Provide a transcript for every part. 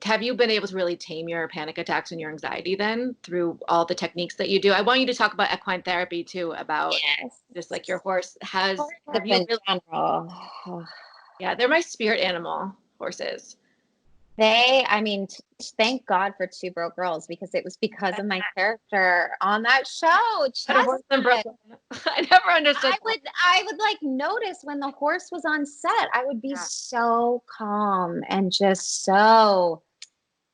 Have you been able to really tame your panic attacks and your anxiety then through all the techniques that you do? I want you to talk about equine therapy too, about Yes. just like your horse has, have Horses you in really, general. yeah, they're my spirit animal, horses. I mean, thank God for Two Broke Girls, because it was because of my character on that show, Had a horse in Chestnut. Brooklyn. I never understood that. I would like notice when the horse was on set, I would be Yeah. so calm and just so,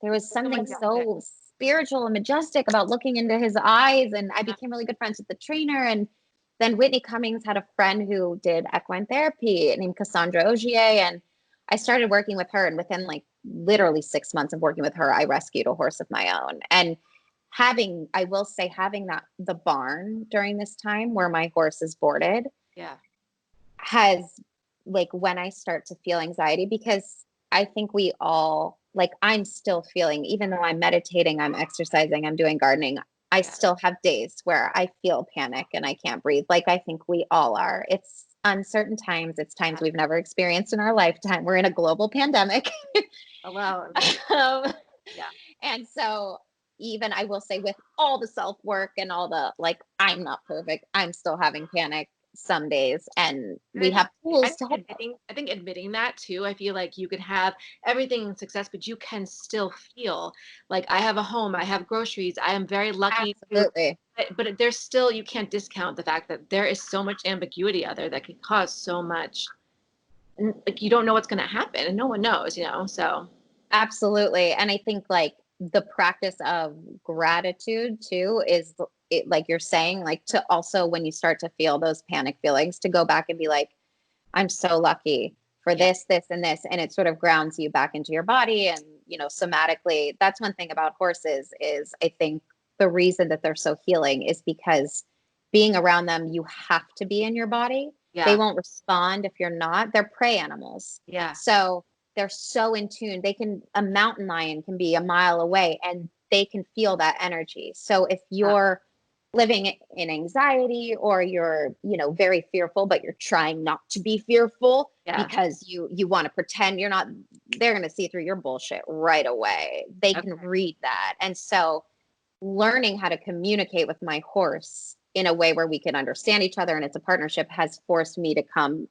there was So something majestic. so spiritual and majestic about looking into his eyes. And I became really good friends with the trainer. And then Whitney Cummings had a friend who did equine therapy named Cassandra Ogier. And I started working with her. And within like literally 6 months of working with her, I rescued a horse of my own. And I will say, having the barn during this time where my horse is boarded Yeah. has, like, when I start to feel anxiety, because I think we all, like, I'm still feeling, even though I'm meditating, I'm exercising, I'm doing gardening, I still have days where I feel panic and I can't breathe. Like, I think we all are. It's uncertain times. It's times we've never experienced in our lifetime. We're in a global pandemic. Oh, wow. um, Yeah. and so, even I will say, with all the self work and all the, like, I'm not perfect, I'm still having panic some days, and And we have I tools to think help us. admitting that too, I feel like you could have everything in success, but you can still feel like I have a home, I have groceries, I am very lucky to, Absolutely. but there's still, you can't discount the fact that there is so much ambiguity out there that can cause so much, and like you don't know what's going to happen, and no one knows, so. Absolutely. And I think, like, the practice of gratitude too is it, like you're saying, like, to also, when you start to feel those panic feelings, to go back and be like, I'm so lucky for Yeah. this, and this. And it sort of grounds you back into your body. And, somatically, that's one thing about horses is, I think, the reason that they're so healing is because being around them, you have to be in your body. They Yeah. won't respond if you're not. They're prey animals. Yeah. So they're so in tune. A mountain lion can be a mile away and they can feel that energy. So if Yeah. you're living in anxiety, or you're, very fearful, but you're trying not to be fearful Yeah. because you want to pretend you're not, they're going to see through your bullshit right away. They Okay. can read that. And so, learning how to communicate with my horse in a way where we can understand each other and it's a partnership has forced me to come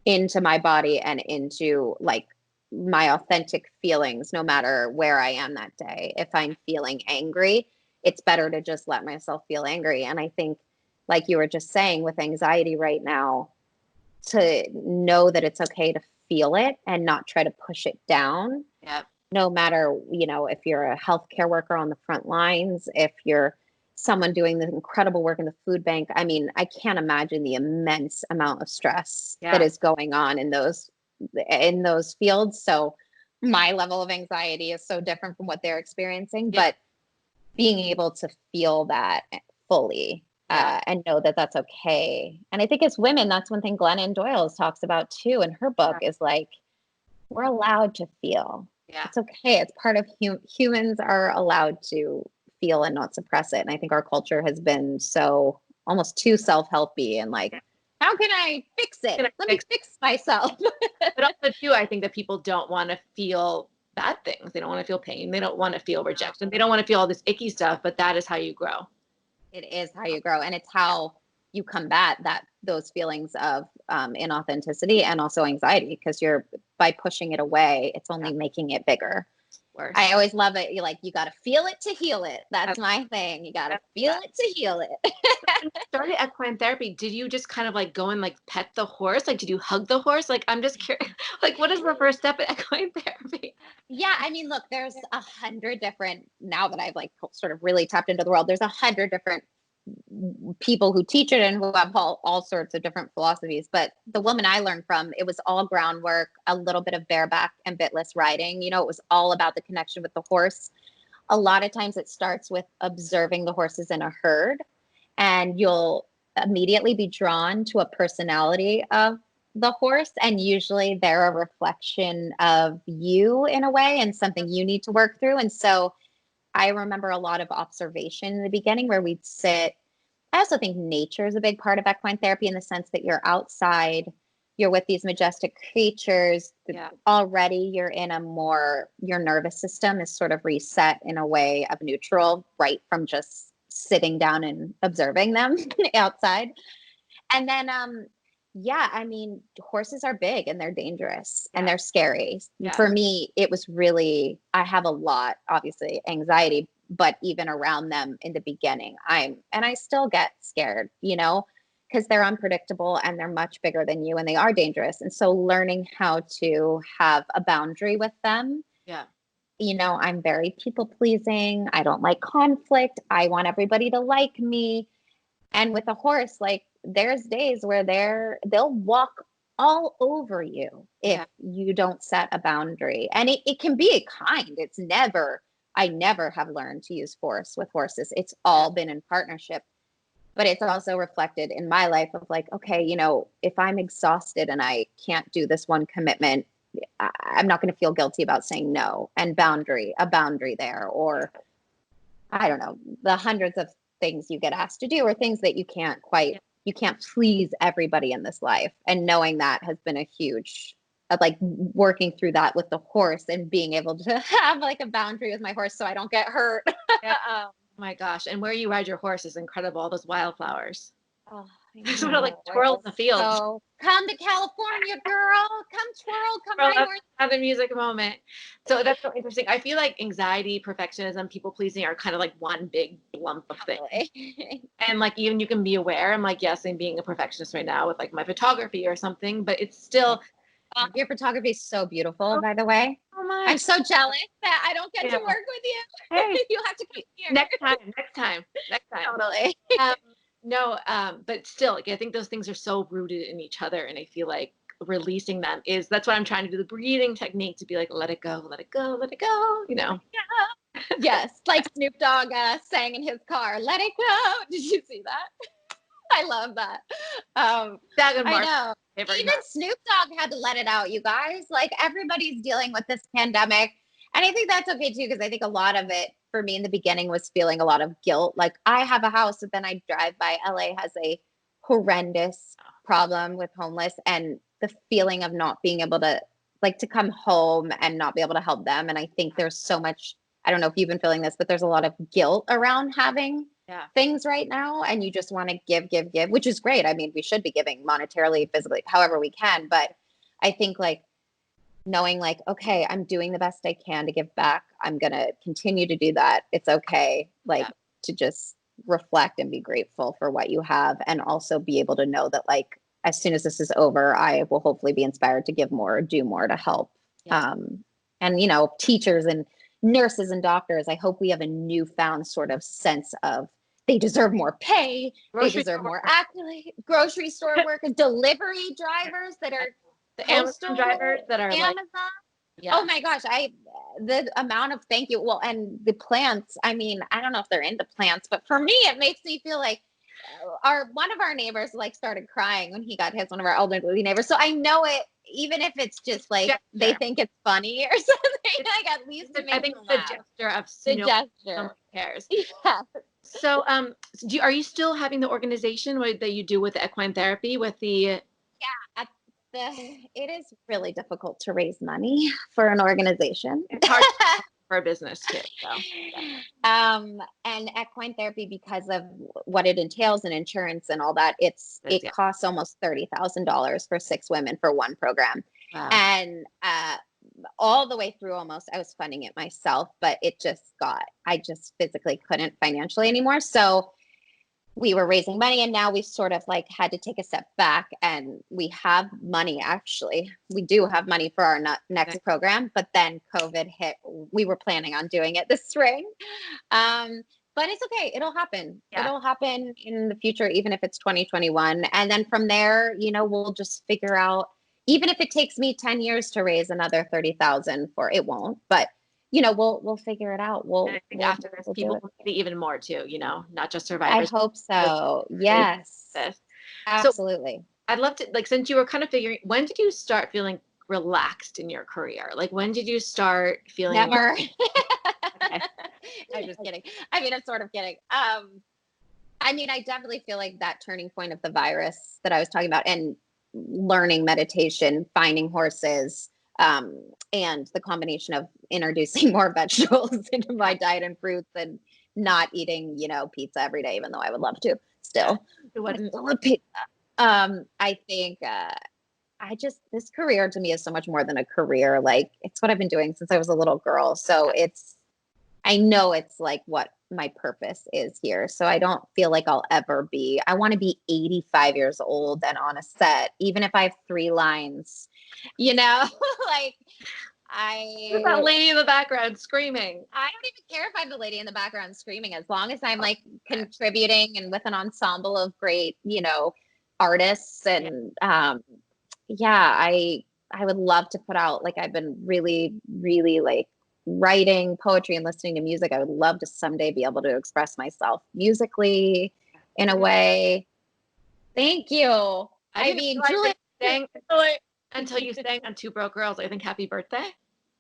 into my body and into, like, my authentic feelings, no matter where I am that day. If I'm feeling angry, it's better to just let myself feel angry. And I think, like you were just saying, with anxiety right now, to know that it's okay to feel it and not try to push it down, Yeah. no matter, if you're a healthcare worker on the front lines, if you're someone doing the incredible work in the food bank. I mean, I can't imagine the immense amount of stress that Yeah. is going on in those fields. So my level of anxiety is so different from what they're experiencing, Yeah. but being able to feel that fully, Yeah. and know that that's okay. And I think, as women, that's one thing Glennon Doyle talks about too in her book, Yeah. is like, we're allowed to feel. Yeah. It's okay. It's part of humans are allowed to feel and not suppress it. And I think our culture has been so almost too self-helpy and, like, how can I fix it? Can I Let me fix fix myself. But also too, I think that people don't want to feel bad things. They don't want to feel pain. They don't want to feel rejection. They don't want to feel all this icky stuff, but that is how you grow. It is how you grow, and it's how you combat those feelings of inauthenticity and also anxiety, because you're, by pushing it away, it's Yeah. only making it bigger. I Worse. always love it. You got to feel it to heal it. I That's my thing. You got to love feel that. it to heal it. When you started equine therapy, did you just kind of like go and like pet the horse? Like, did you hug the horse? Like, I'm just curious. Like, what is the first step in equine therapy? Yeah, I mean, look, there's 100 different, now that I've, like, sort of really tapped into the world, there's 100 different people who teach it and who have all sorts of different philosophies. But the woman I learned from, it was all groundwork, a little bit of bareback and bitless riding. It was all about the connection with the horse. A lot of times it starts with observing the horses in a herd, and you'll immediately be drawn to a personality of the horse. And usually they're a reflection of you in a way, and something you need to work through. And so I remember a lot of observation in the beginning where we'd sit. I also think nature is a big part of equine therapy, in the sense that you're outside, you're with these majestic creatures. Yeah. Already you're in your nervous system is sort of reset in a way of neutral, right from just sitting down and observing them outside. And then, yeah, I mean, horses are big and they're dangerous and they're scary. Yeah. For me, it was really, I have a lot, obviously, anxiety, but even around them in the beginning, and I still get scared, because they're unpredictable and they're much bigger than you and they are dangerous. And so learning how to have a boundary with them. Yeah. I'm very people pleasing. I don't like conflict. I want everybody to like me. And with a horse, like there's days where they'll walk all over you if you don't set a boundary. And it can be kind. I never have learned to use force with horses. It's all been in partnership. But it's also reflected in my life of like, okay, if I'm exhausted and I can't do this one commitment, I'm not going to feel guilty about saying no, and a boundary there, or I don't know, the hundreds of things you get asked to do or things that you can't please everybody in this life. And knowing that has been a huge, like working through that with the horse and being able to have like a boundary with my horse so I don't get hurt. Yeah. Oh my gosh. And where you ride your horse is incredible. All those wildflowers. Oh, Sort of like twirl in the field. So come to California, girl. Come twirl. Come ride horse. Have a music moment. So that's so interesting. I feel like anxiety, perfectionism, people pleasing are kind of like one big lump of things. And like even you can be aware. I'm like, yes, I'm being a perfectionist right now with like my photography or something, but it's still. Your photography is so beautiful, by the way. Oh my. I'm so jealous that I don't get to work with you. Hey, you have to come here. Next time. Totally. No, but still, like, I think those things are so rooted in each other. And I feel like releasing them that's what I'm trying to do. The breathing technique to be like, let it go, let it go, let it go, Yeah. Yes. Like Snoop Dogg sang in his car, let it go. Did you see that? I love that. I know. Even Snoop Dogg had to let it out, you guys. Like everybody's dealing with this pandemic. And I think that's okay too, because I think a lot of it for me in the beginning was feeling a lot of guilt. Like I have a house, but then I drive by. LA has a horrendous problem with homeless, and the feeling of not being able to come home and not be able to help them. And I think there's so much, I don't know if you've been feeling this, but there's a lot of guilt around having things right now. And you just want to give, which is great. I mean, we should be giving monetarily, physically, however we can. But I think like knowing like, okay, I'm doing the best I can to give back. I'm going to continue to do that. It's okay. To just reflect and be grateful for what you have. And also be able to know that like, as soon as this is over, I will hopefully be inspired to give more, do more to help. And, teachers and nurses and doctors, I hope we have a newfound sort of sense of they deserve more pay. They deserve more accolades. Grocery store workers, delivery drivers that are the Amazon drivers that are Amazon. Oh my gosh, the amount of thank you. Well, and the plants. I mean, I don't know if they're into plants, but for me, it makes me feel like one of our neighbors like started crying when he got his, one of our elderly neighbors. So I know it, even if it's just like they think it's funny or something. Like at least it makes I think them the laugh. gesture of gesture cares. Yeah. So, are you still having the organization that you do with the equine therapy with the? It is really difficult to raise money for an organization. It's hard for a business too. So. And equine therapy, because of what it entails and insurance and all that, it costs almost $30,000 for 6 women for one program. Wow. And all the way through almost, I was funding it myself, but I just physically couldn't financially anymore. So we were raising money, and now we sort of like had to take a step back, and we have money. Actually, we do have money for our next program, but then COVID hit. We were planning on doing it this spring. But it's okay. It'll happen. Yeah. It'll happen in the future, even if it's 2021. And then from there, we'll just figure out, even if it takes me 10 years to raise another 30,000 it won't, but we'll figure it out. I think after this, people will need it even more too, not just survivors. I hope so. Yes. Absolutely. So I'd love to, since you were kind of figuring, when did you start feeling relaxed in your career? Like, when did you start feeling? Never. Okay. I'm just kidding. I mean, I'm sort of kidding. I definitely feel like that turning point of the virus that I was talking about, and learning meditation, finding horses, and the combination of introducing more vegetables into my diet and fruits, and not eating, pizza every day, even though I would love to still. What? I still love pizza. I think this career to me is so much more than a career. Like, it's what I've been doing since I was a little girl. So I know it's like what my purpose is here. So I don't feel like I want to be 85 years old and on a set, even if I have 3 lines, like That lady in the background screaming. I don't even care if I'm the lady in the background screaming, as long as I'm like contributing and with an ensemble of great, artists. And I would love to put out, like, I've been really, really like writing poetry and listening to music. I would love to someday be able to express myself musically in a way. Thank you. I mean, Julie, until you sang on Two Broke Girls, I think Happy Birthday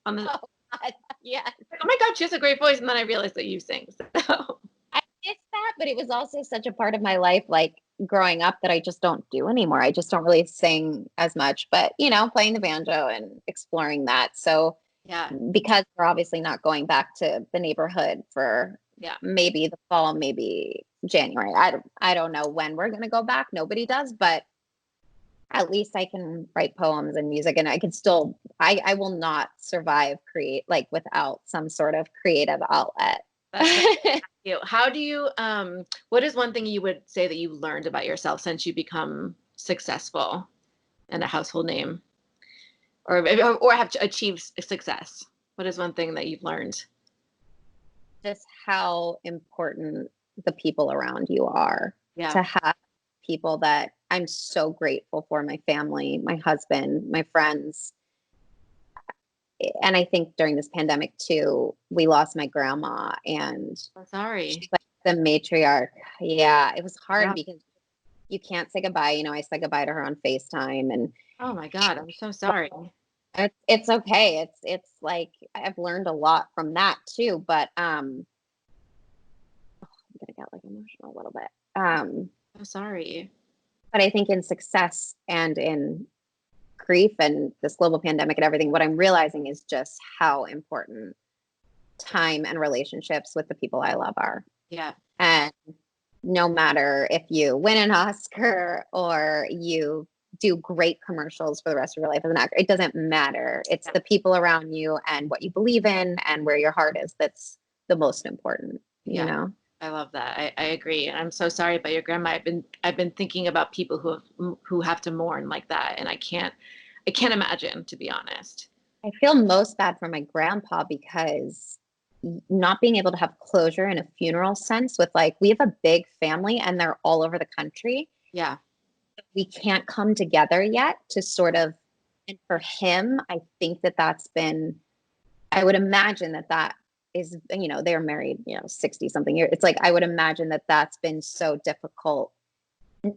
on the. Oh, God, yes. Oh my God, she has a great voice, and then I realized that you sing. So. I missed that, but it was also such a part of my life, like growing up, that I just don't do anymore. I just don't really sing as much, but playing the banjo and exploring that. So yeah, because we're obviously not going back to the neighborhood for maybe the fall, maybe January. I don't know when we're gonna go back. Nobody does, but at least I can write poems and music, and I can still. I will not survive without some sort of creative outlet. How do you what is one thing you would say that you learned about yourself since you become successful and a household name, or have achieved success? What is one thing that you've learned? Just how important the people around you are. To have people that I'm so grateful for, my family, my husband, my friends. And I think during this pandemic too, we lost my grandma, and I'm sorry. She's like the matriarch. Yeah, it was hard because you can't say goodbye. I said goodbye to her on FaceTime, and oh my God, I'm so sorry. It's okay. It's like I've learned a lot from that too. But I'm gonna get like emotional a little bit. I'm sorry. But I think in success and in grief and this global pandemic and everything, what I'm realizing is just how important time and relationships with the people I love are. Yeah. And no matter if you win an Oscar or you do great commercials for the rest of your life as an actor, it doesn't matter. It's the people around you and what you believe in and where your heart is that's the most important, I love that. I agree. And I'm so sorry about your grandma. I've been thinking about people who have to mourn like that, and I can't imagine, to be honest. I feel most bad for my grandpa because not being able to have closure in a funeral sense with, like, we have a big family and they're all over the country. Yeah. We can't come together yet to sort of, and for him, I think that's been, I would imagine that is, they're married, 60 something years. It's like, I would imagine that's been so difficult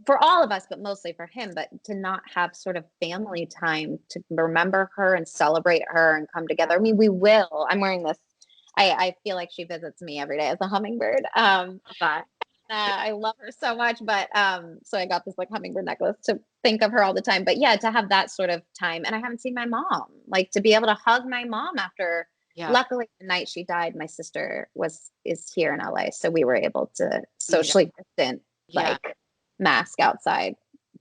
for all of us, but mostly for him, but to not have sort of family time to remember her and celebrate her and come together. I mean, we will. I'm wearing this. I feel like she visits me every day as a hummingbird. I love her so much, but so I got this like hummingbird necklace to think of her all the time. But yeah, to have that sort of time, and I haven't seen my mom, like to be able to hug my mom after. Yeah. Luckily, the night she died, my sister is here in LA, so we were able to socially distant, like mask outside,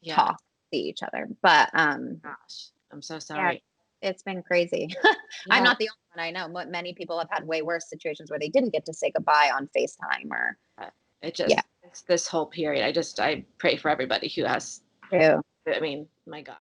talk, see each other. But gosh, I'm so sorry. Yeah, it's been crazy. I'm not the only one. I know many people have had way worse situations where they didn't get to say goodbye on FaceTime or. It just it's this whole period. I pray for everybody who has. True. I mean, my God.